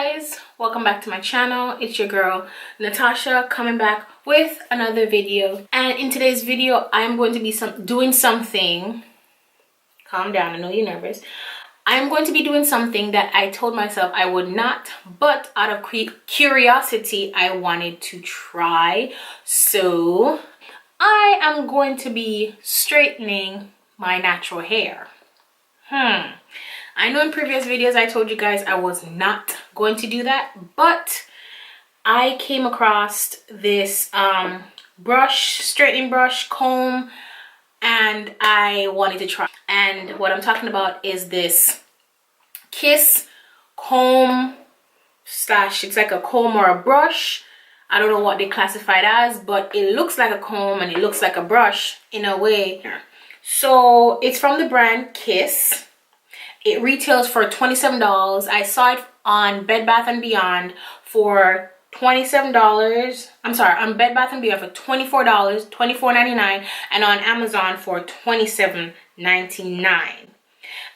guys, welcome back to my channel. It's your girl Natasha coming back with another video, and in today's video I'm going to be doing something. Calm down, I know you're nervous. I'm going to be doing something that I told myself I would not, but out of curiosity I wanted to try. So I am going to be straightening my natural hair. I know in previous videos I told you guys I was not going to do that, but I came across this straightening brush comb, and I wanted to try. And what I'm talking about is this Kiss comb slash, it's like a comb or a brush. I don't know what they classify it as, but it looks like a comb and it looks like a brush in a way. So it's from the brand Kiss. It retails for $27. I saw it on Bed Bath & Beyond for $27. I'm sorry, on Bed Bath & Beyond for $24, $24.99, and on Amazon for $27.99.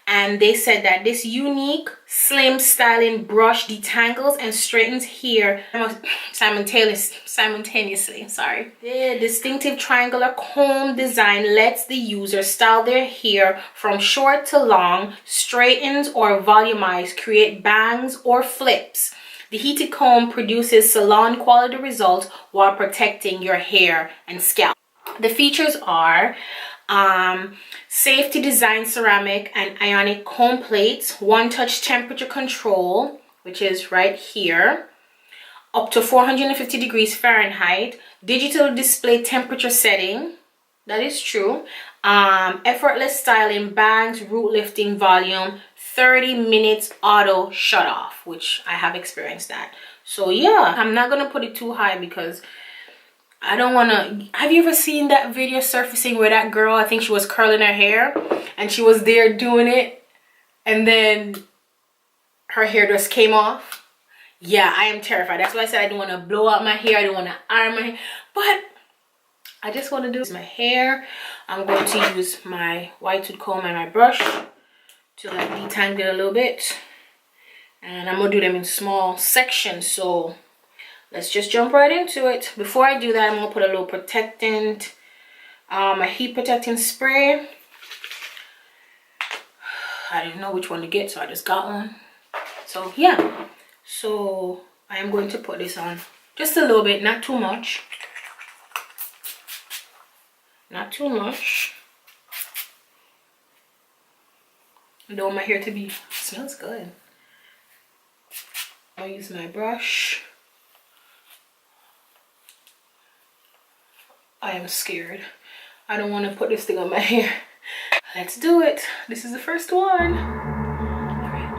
And they said that this unique slim styling brush detangles and straightens hair simultaneously. Sorry. The distinctive triangular comb design lets the user style their hair from short to long, straightens or volumize, create bangs or flips. The heated comb produces salon quality results while protecting your hair and scalp. The features are safety design ceramic and ionic comb plates, one-touch temperature control, which is right here, up to 450 degrees Fahrenheit, digital display temperature setting, that is true, effortless styling, bangs, root lifting, volume, 30 minutes auto shut off, which I have experienced that. So yeah, I'm not gonna put it too high because I don't want to. Have you ever seen that video surfacing where that girl, I think she was curling her hair and she was there doing it and then her hair just came off? Yeah, I am terrified. That's why I said I don't want to blow out my hair. I don't want to iron my hair, but I just want to do my hair. I'm going to use my white tooth comb and my brush to like detangle it a little bit, and I'm gonna do them in small sections. So let's just jump right into it. Before I do that, I'm gonna put a little protectant, a heat protecting spray. I didn't know which one to get, so I just got one. So yeah, so I am going to put this on just a little bit, not too much. Not too much. I don't want my hair to be, smells good. I'll use my brush. I am scared. I don't want to put this thing on my hair. Let's do it. This is the first one. All right.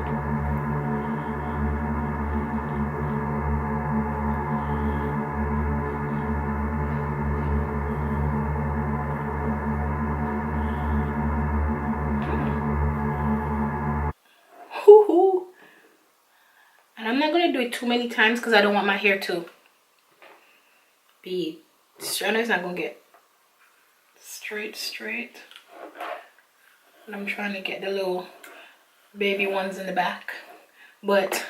And I'm not going to do it too many times because I don't want my hair to be straight. It's not going to get straight. And I'm trying to get the little baby ones in the back. But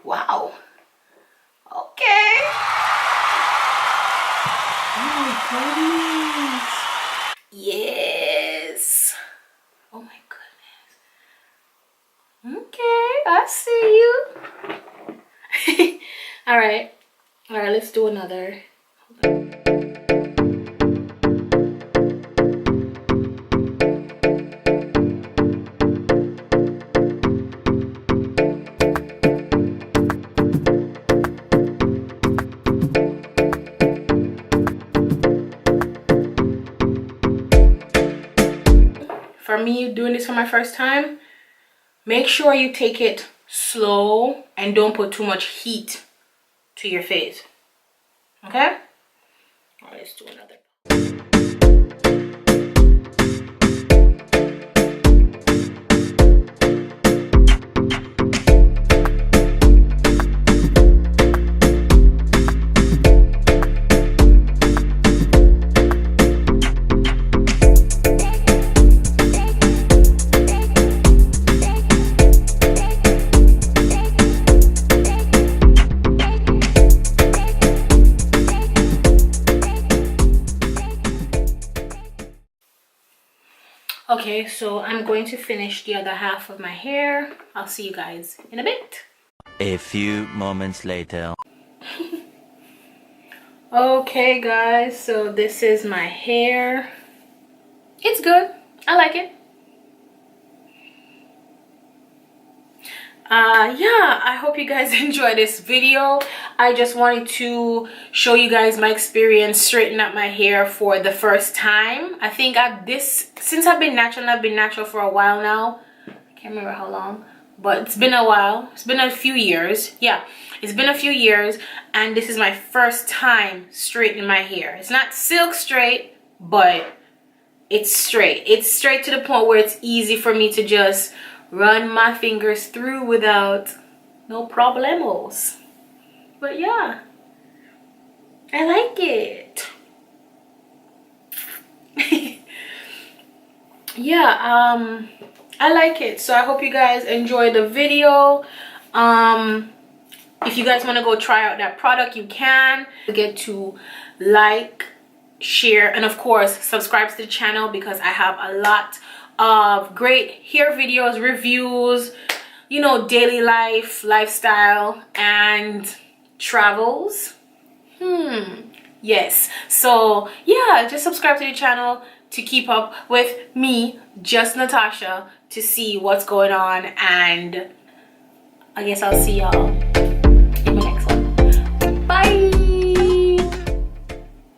wow. Okay. Oh my goodness. Yes. Oh my goodness. Okay, I see you. all right, let's do another. For me, doing this for my first time, make sure you take it slow and don't put too much heat to your face. Okay? All right, let's do another. Okay, so I'm going to finish the other half of my hair. I'll see you guys in a bit. A few moments later. Okay guys, so this is my hair. It's good. I like it. Yeah, I hope you guys enjoyed this video. I just wanted to show you guys my experience straightening up my hair for the first time. I think since I've been natural for a while now. I can't remember how long, but it's been a while. It's been a few years. Yeah, it's been a few years, and this is my first time straightening my hair. It's not silk straight, but it's straight. It's straight to the point where it's easy for me to just run my fingers through without no problemos. But yeah, I like it. Yeah, I like it. So I hope you guys enjoy the video. If you guys want to go try out that product, you can. Don't forget to like, share, and of course subscribe to the channel, because I have a lot of great hair videos, reviews, you know, daily life, lifestyle, and travels. Yes, so yeah, just subscribe to the channel to keep up with me, Just Natasha, to see what's going on, and I guess I'll see y'all